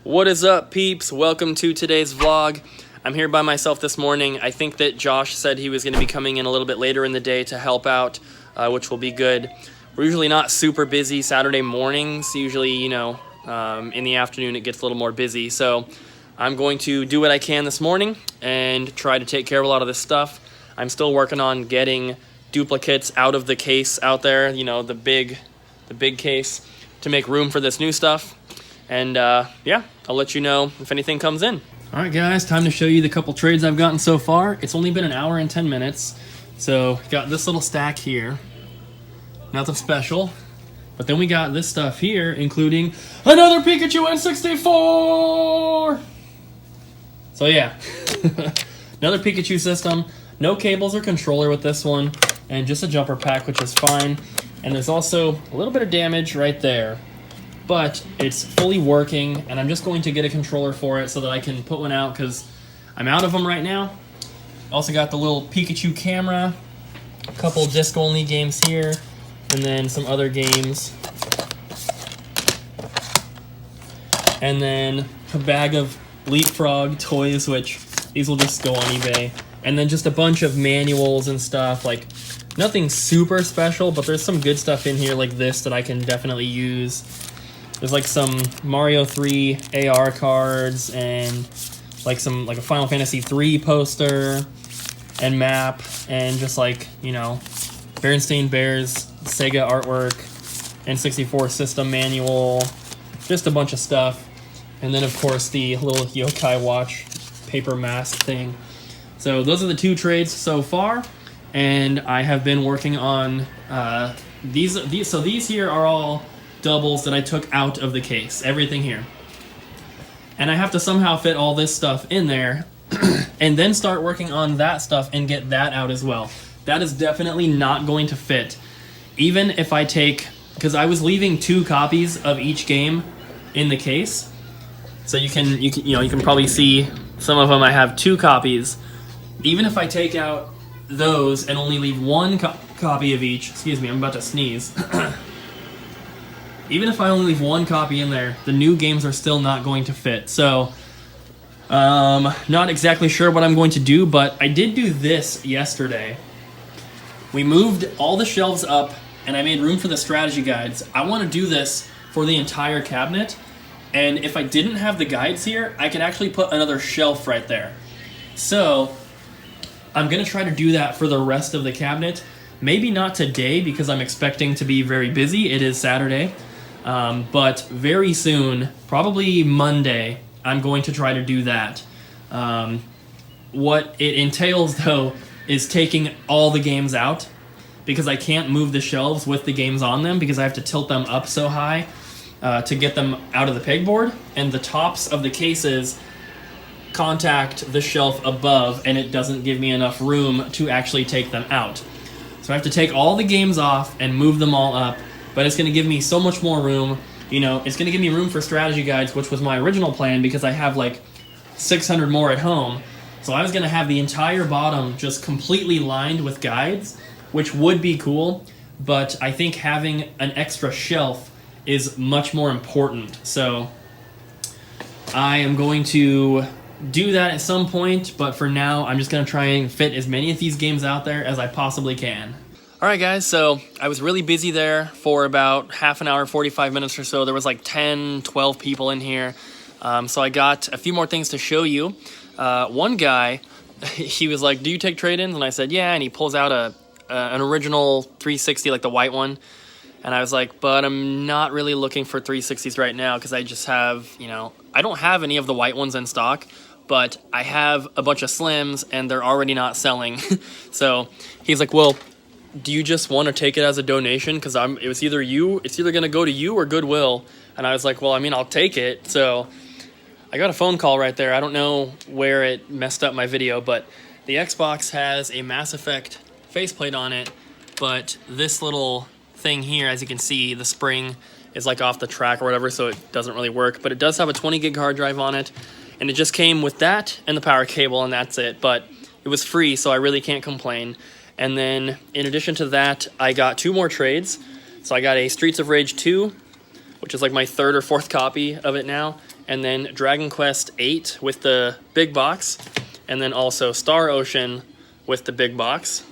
What is up, peeps? Welcome to today's vlog. I'm here by myself this morning. I think that Josh said he was going to be coming in a little bit later in the day to help out, which will be good. We're usually not super busy Saturday mornings. Usually, in the afternoon it gets a little more busy. So I'm going to do what I can this morning and try to take care of a lot of this stuff. I'm still working on getting duplicates out of the case out there, the big case, to make room for this new stuff. And yeah, I'll let you know if anything comes in. All right, guys, time to show you the couple trades I've gotten so far. It's only been an hour and 10 minutes. So got this little stack here. Nothing special. But then we got this stuff here, including another Pikachu N64! So yeah, another Pikachu system. No cables or controller with this one, and just a jumper pack, which is fine. And there's also a little bit of damage right there. But it's fully working, and I'm just going to get a controller for it so that I can put one out because I'm out of them right now. Also got the little Pikachu camera, a couple disc-only games here, and then some other games. And then a bag of Leapfrog toys, which these will just go on eBay. And then just a bunch of manuals and stuff, like nothing super special, but there's some good stuff in here like this that I can definitely use. There's like some Mario 3 AR cards and like a Final Fantasy 3 poster and map and just like, Berenstain Bears Sega artwork, N64 system manual, just a bunch of stuff. And then of course the little yokai watch paper mask thing. So those are the two trades so far, and I have been working on these. So these here are all doubles that I took out of the case, everything here. And I have to somehow fit all this stuff in there and then start working on that stuff and get that out as well. That is definitely not going to fit. Even if I take, because I was leaving 2 copies of each game in the case. So you can probably see some of them I have 2 copies. Even if I take out those and only leave 1 copy of each, excuse me, I'm about to sneeze. Even if I only leave 1 copy in there, the new games are still not going to fit. So, not exactly sure what I'm going to do, but I did do this yesterday. We moved all the shelves up, and I made room for the strategy guides. I want to do this for the entire cabinet, and if I didn't have the guides here, I could actually put another shelf right there. So, I'm going to try to do that for the rest of the cabinet. Maybe not today, because I'm expecting to be very busy. It is Saturday. But very soon, probably Monday, I'm going to try to do that. What it entails, though, is taking all the games out, because I can't move the shelves with the games on them, because I have to tilt them up so high to get them out of the pegboard, and the tops of the cases contact the shelf above, and it doesn't give me enough room to actually take them out. So I have to take all the games off and move them all up. But it's going to give me so much more room. It's going to give me room for strategy guides, which was my original plan because I have like 600 more at home. So I was going to have the entire bottom just completely lined with guides, which would be cool. But I think having an extra shelf is much more important. So I am going to do that at some point. But for now, I'm just going to try and fit as many of these games out there as I possibly can. Alright guys, so I was really busy there for about half an hour, 45 minutes or so. There was like 10, 12 people in here. So I got a few more things to show you. One guy, he was like, do you take trade-ins? And I said, yeah, and he pulls out an original 360, like the white one. And I was like, but I'm not really looking for 360s right now because I just have, I don't have any of the white ones in stock, but I have a bunch of slims and they're already not selling. So he's like, well, do you just want to take it as a donation? Because it's either going to go to you or Goodwill. And I was like, well, I'll take it. So I got a phone call right there. I don't know where it messed up my video, but the Xbox has a Mass Effect faceplate on it. But this little thing here, as you can see, the spring is like off the track or whatever, so it doesn't really work. But it does have a 20 gig hard drive on it. And it just came with that and the power cable, and that's it. But it was free, so I really can't complain. And then, in addition to that, I got 2 more trades. So I got a Streets of Rage 2, which is like my 3rd or 4th copy of it now. and then Dragon Quest VIII with the big box, and then also Star Ocean with the big box.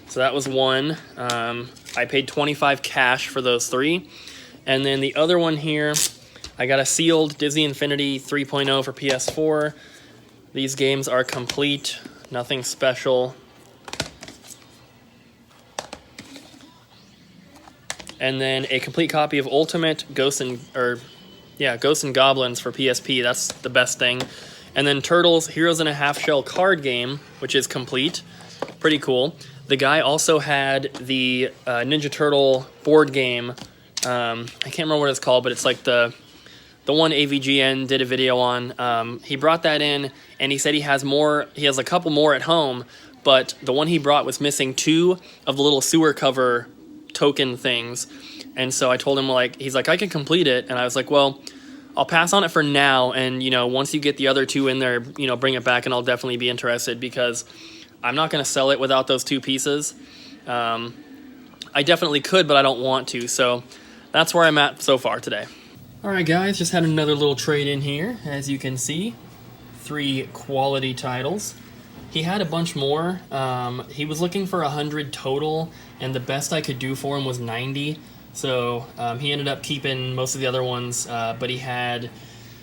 So that was one. I paid $25 cash for those 3. And then the other one here, I got a sealed Disney Infinity 3.0 for PS4. These games are complete, nothing special. And then a complete copy of Ultimate Ghosts and Goblins for PSP. That's the best thing. And then Turtles Heroes in a Half Shell card game, which is complete. Pretty cool. The guy also had the Ninja Turtle board game. I can't remember what it's called, but it's like the one AVGN did a video on. He brought that in, and he said he has more. He has a couple more at home, but the one he brought was missing 2 of the little sewer cover token things. And so I told him, he's like, I can complete it. And I was like, well, I'll pass on it for now, and once you get the other 2 in there, bring it back, and I'll definitely be interested, because I'm not going to sell it without those 2 pieces. I definitely could, but I don't want to, so that's where I'm at so far today. Alright guys, just had another little trade in here, as you can see. 3 quality titles. He had a bunch more. He was looking for 100 total, and the best I could do for him was 90. So he ended up keeping most of the other ones, but he had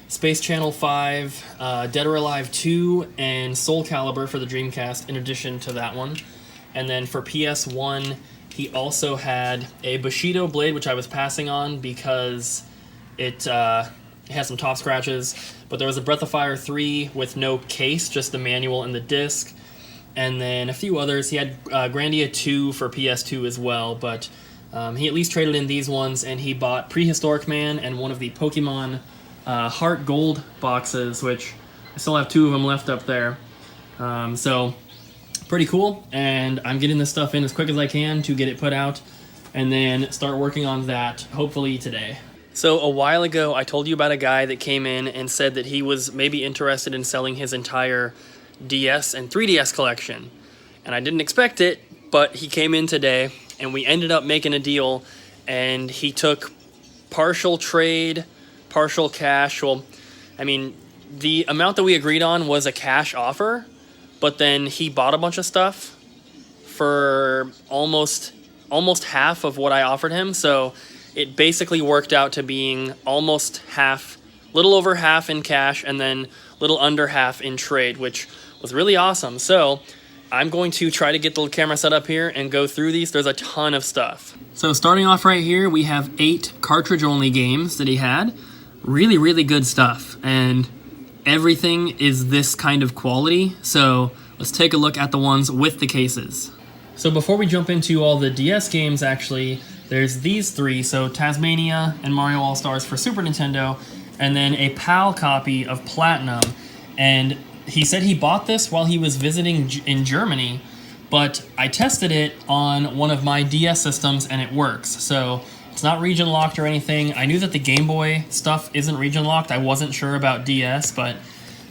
Space Channel 5, Dead or Alive 2, and Soul Calibur for the Dreamcast in addition to that one. And then for PS1, he also had a Bushido blade, which I was passing on because it had some top scratches. But there was a Breath of Fire 3 with no case, just the manual and the disc. And then a few others. He had Grandia 2 for PS2 as well, but he at least traded in these ones, and he bought Prehistoric Man and one of the Pokemon Heart Gold boxes, which I still have 2 of them left up there. So pretty cool, and I'm getting this stuff in as quick as I can to get it put out, and then start working on that hopefully today. So a while ago, I told you about a guy that came in and said that he was maybe interested in selling his entire DS and 3DS collection. And I didn't expect it, but he came in today, and we ended up making a deal, and he took partial trade, partial cash. Well, I mean, the amount that we agreed on was a cash offer, but then he bought a bunch of stuff for almost half of what I offered him, so it basically worked out to being almost half, little over half in cash, and then little under half in trade, which was really awesome. So I'm going to try to get the camera set up here and go through these. There's a ton of stuff. So starting off right here, we have 8 cartridge-only games that he had. Really, really good stuff, and everything is this kind of quality. So let's take a look at the ones with the cases. So before we jump into all the DS games, actually, there's these 3, so Tasmania and Mario All-Stars for Super Nintendo, and then a PAL copy of Platinum. And he said he bought this while he was visiting in Germany, but I tested it on one of my DS systems and it works. So it's not region locked or anything. I knew that the Game Boy stuff isn't region locked. I wasn't sure about DS, but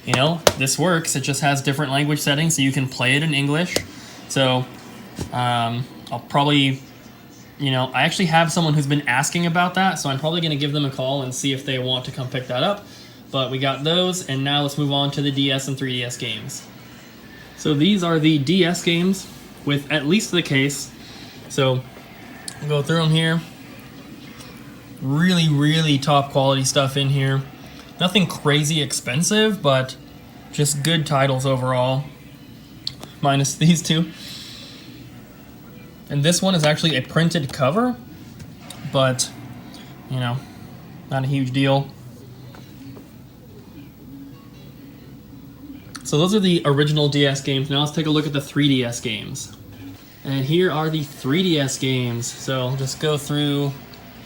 this works. It just has different language settings, so you can play it in English. So I'll probably, I actually have someone who's been asking about that, so I'm probably going to give them a call and see if they want to come pick that up. But we got those, and now let's move on to the DS and 3DS games. So these are the DS games with at least the case. So I'll go through them here. Really, really top quality stuff in here. Nothing crazy expensive, but just good titles overall. Minus these 2. And this one is actually a printed cover, but, not a huge deal. So those are the original DS games. Now let's take a look at the 3DS games. And here are the 3DS games. So I'll just go through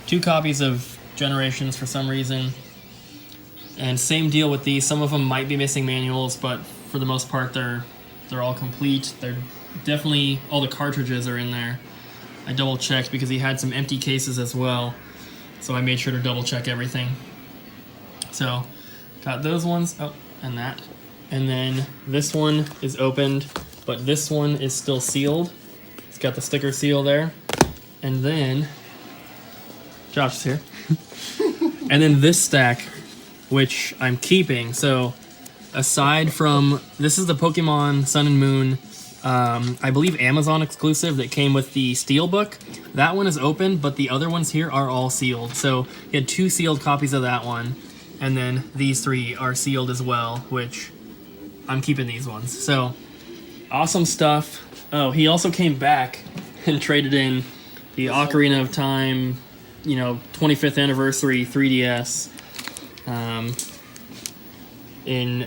2 copies of Generations for some reason. And same deal with these. Some of them might be missing manuals, but for the most part they're all complete. They're definitely, all the cartridges are in there. I double checked because he had some empty cases as well, so I made sure to double check everything. So got those ones, and that. And then this one is opened, but this one is still sealed. It's got the sticker seal there. And then Josh is here. And then this stack which I'm keeping. So aside from, this is the Pokemon Sun and Moon, I believe Amazon exclusive that came with the Steelbook. That one is open, but the other ones here are all sealed. So you had 2 sealed copies of that one, and then these 3 are sealed as well, which I'm keeping these ones. So awesome stuff. Oh, he also came back and traded in the Ocarina of Time, 25th anniversary 3DS, in,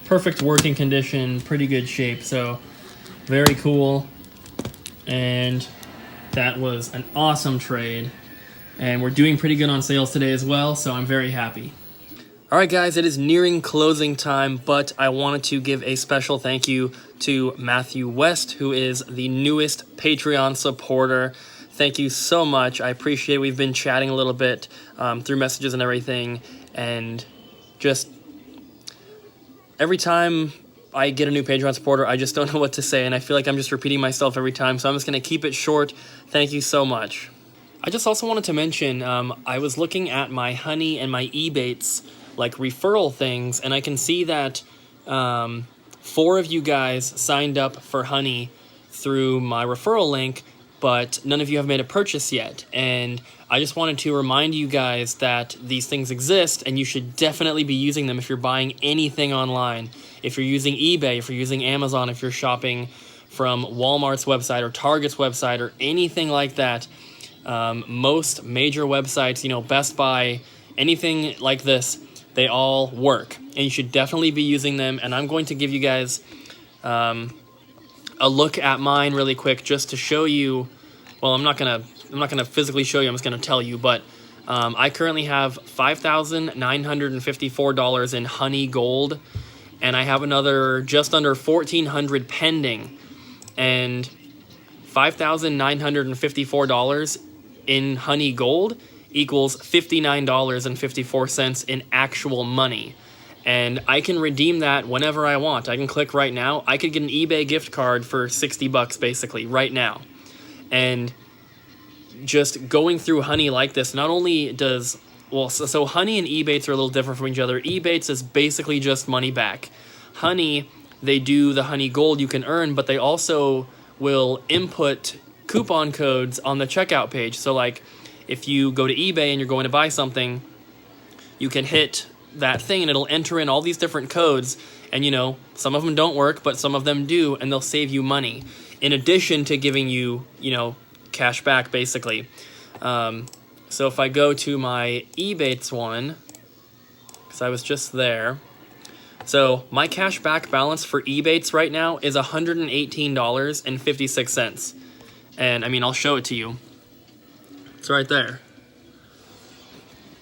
perfect working condition, pretty good shape. So very cool. And that was an awesome trade. And we're doing pretty good on sales today as well, so I'm very happy. All right, guys, it is nearing closing time, but I wanted to give a special thank you to Matthew West, who is the newest Patreon supporter. Thank you so much. I appreciate it. We've been chatting a little bit through messages and everything, and just every time I get a new Patreon supporter, I just don't know what to say, and I feel like I'm just repeating myself every time, so I'm just going to keep it short. Thank you so much. I just also wanted to mention, I was looking at my Honey and my Ebates referral things, and I can see that 4 of you guys signed up for Honey through my referral link, but none of you have made a purchase yet. And I just wanted to remind you guys that these things exist, and you should definitely be using them if you're buying anything online. If you're using eBay, if you're using Amazon, if you're shopping from Walmart's website or Target's website or anything like that, most major websites, Best Buy, anything like this, they all work, and you should definitely be using them. And I'm going to give you guys a look at mine really quick, just to show you. Well, I'm not gonna physically show you. I'm just gonna tell you. But I currently have $5,954 in Honey Gold, and I have another just under $1,400 pending, and $5,954 in Honey Gold equals $59.54 in actual money. And I can redeem that whenever I want. I can click right now. I could get an eBay gift card for $60 basically right now. And just going through Honey like this, not only does, so Honey and Ebates are a little different from each other. Ebates is basically just money back. Honey, they do the Honey Gold you can earn, but they also will input coupon codes on the checkout page. So if you go to eBay and you're going to buy something, you can hit that thing and it'll enter in all these different codes, and some of them don't work, but some of them do, and they'll save you money in addition to giving you cash back basically. So if I go to my Ebates one, because I was just there, so my cash back balance for Ebates right now is $118.56, and I'll show it to you. It's right there.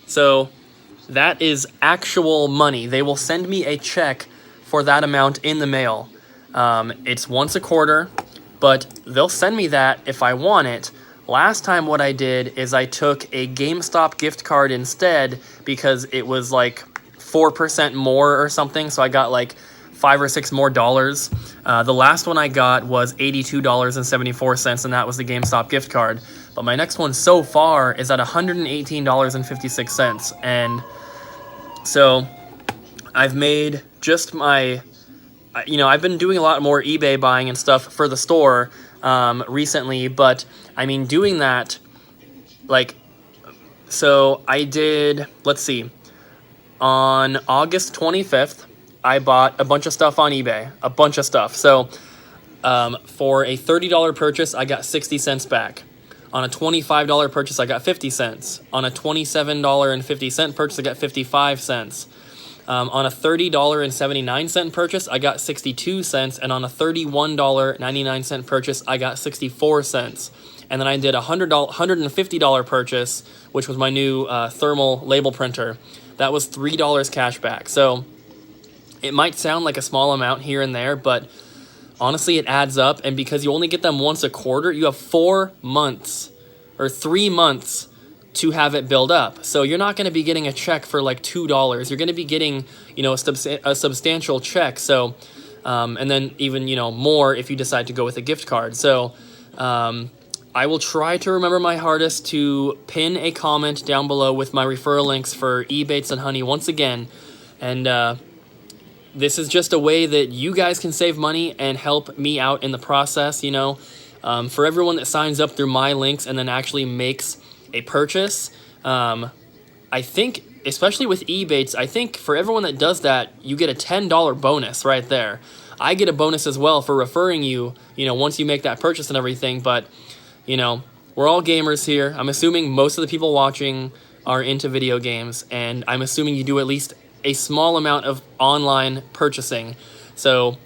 So that is actual money. They will send me a check for that amount in the mail. It's once a quarter, but they'll send me that if I want it. Last time what I did is I took a GameStop gift card instead, because it was 4% more or something, so I got $5 or $6 more. The last one I got was $82.74, and that was the GameStop gift card. But my next one so far is at $118.56, and so I've made just my, I've been doing a lot more eBay buying and stuff for the store recently, but doing that, so I did, let's see, on August 25th, I bought a bunch of stuff on eBay, a bunch of stuff. So for a $30 purchase, I got 60 cents back. On a $25 purchase, I got 50 cents. On a $27.50 purchase, I got 55 cents. On a $30.79 purchase, I got 62 cents. And on a $31.99 purchase, I got 64 cents. And then I did a $150 purchase, which was my new thermal label printer. That was $3 cash back. So it might sound like a small amount here and there, but honestly, it adds up. And because you only get them once a quarter, you have 4 months or 3 months to have it build up. So you're not going to be getting a check for $2. You're going to be getting, a substantial check. So, and then even, more if you decide to go with a gift card. So, I will try to remember my hardest to pin a comment down below with my referral links for Ebates and Honey once again. And this is just a way that you guys can save money and help me out in the process, you know. For everyone that signs up through my links and then actually makes a purchase, I think, especially with Ebates, I think for everyone that does that, you get a $10 bonus right there. I get a bonus as well for referring you, you know, once you make that purchase and everything. But, you know, we're all gamers here. I'm assuming most of the people watching are into video games, and I'm assuming you do at least a small amount of online purchasing. So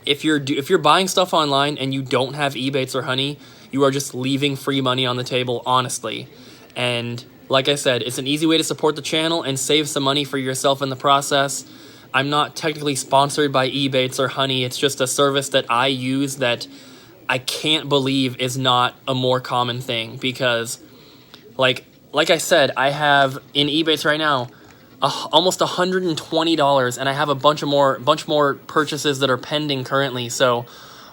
if you're buying stuff online and you don't have Ebates or Honey, you are just leaving free money on the table, honestly. And like I said, it's an easy way to support the channel and save some money for yourself in the process. I'm not technically sponsored by Ebates or Honey. It's just a service that I use that I can't believe is not a more common thing, because like I said, I have in Ebates right now almost $120, and I have a bunch more purchases that are pending currently. So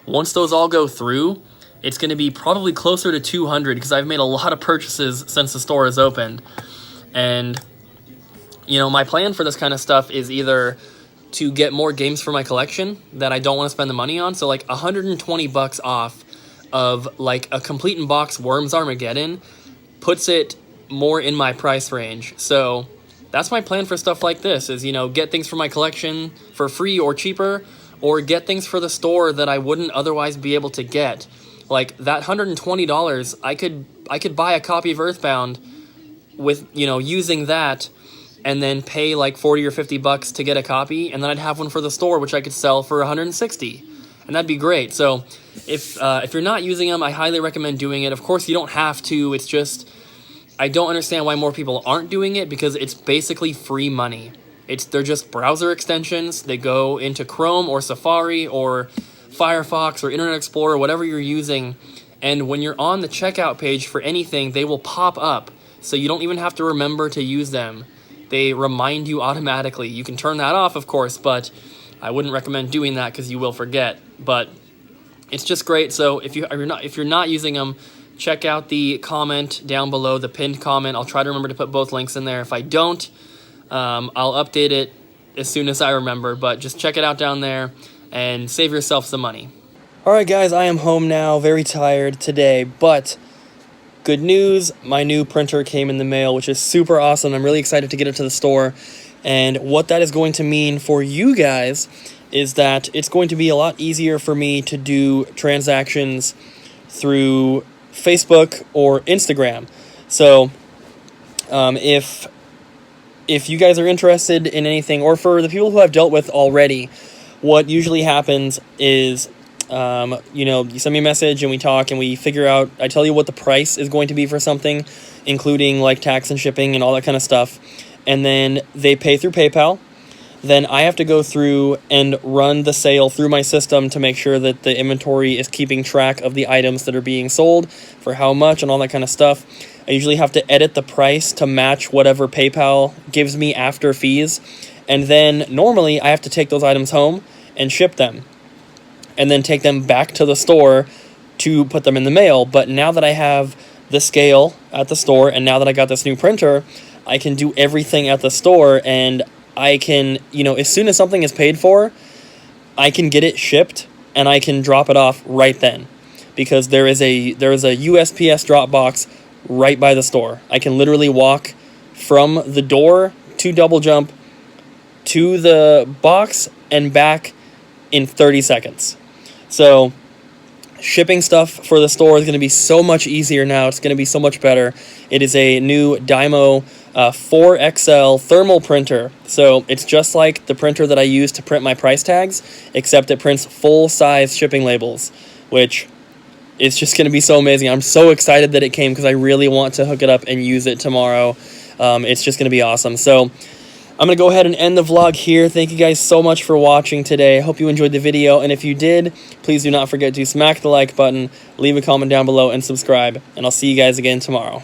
once those all go through, it's going to be probably closer to 200, because I've made a lot of purchases since the store has opened. And you know, my plan for this kind of stuff is either to get more games for my collection that I don't want to spend the money on. So like $120 off of like a complete in box Worms Armageddon puts it more in my price range. So that's my plan for stuff like this, is, you know, get things for my collection for free or cheaper, or get things for the store that I wouldn't otherwise be able to get. Like that $120, I could buy a copy of Earthbound with, you know, using that, and then pay like 40 or 50 bucks to get a copy, and then I'd have one for the store which I could sell for 160, and that'd be great. So if you're not using them, I highly recommend doing it. Of course, you don't have to. It's just, I don't understand why more people aren't doing it, because it's basically free money. They're just browser extensions. They go into Chrome or Safari or Firefox or Internet Explorer, whatever you're using, and when you're on the checkout page for anything, they will pop up, so you don't even have to remember to use them. They remind you automatically. You can turn that off, of course, but I wouldn't recommend doing that because you will forget. But it's just great. So if you're not using them, check out the comment down below, the pinned comment. I'll try to remember to put both links in there. If I don't, I'll update it as soon as I remember. But just check it out down there and save yourself some money. All right, guys, I am home now. Very tired today, but good news, my new printer came in the mail, which is super awesome. I'm really excited to get it to the store. And what that is going to mean for you guys is that it's going to be a lot easier for me to do transactions through Facebook or Instagram. So if you guys are interested in anything, or for the people who I've dealt with already, what usually happens is, you know, you send me a message and we talk and we figure out, I tell you what the price is going to be for something, including like tax and shipping and all that kind of stuff. And then they pay through PayPal. Then I have to go through and run the sale through my system to make sure that the inventory is keeping track of the items that are being sold, for how much and all that kind of stuff. I usually have to edit the price to match whatever PayPal gives me after fees. And then normally I have to take those items home and ship them, and then take them back to the store to put them in the mail. But now that I have the scale at the store, and now that I got this new printer, I can do everything at the store, and I can, you know, as soon as something is paid for, I can get it shipped, and I can drop it off right then, because there is a USPS drop box right by the store. I can literally walk from the door to Double Jump to the box and back in 30 seconds. So shipping stuff for the store is going to be so much easier now. It's going to be so much better. It is a new Dymo 4XL thermal printer. So it's just like the printer that I use to print my price tags, except it prints full-size shipping labels, which is just going to be so amazing. I'm so excited that it came, because I really want to hook it up and use it tomorrow. It's just going to be awesome. So I'm going to go ahead and end the vlog here. Thank you guys so much for watching today. I hope you enjoyed the video, and if you did, please do not forget to smack the like button, leave a comment down below, and subscribe, and I'll see you guys again tomorrow.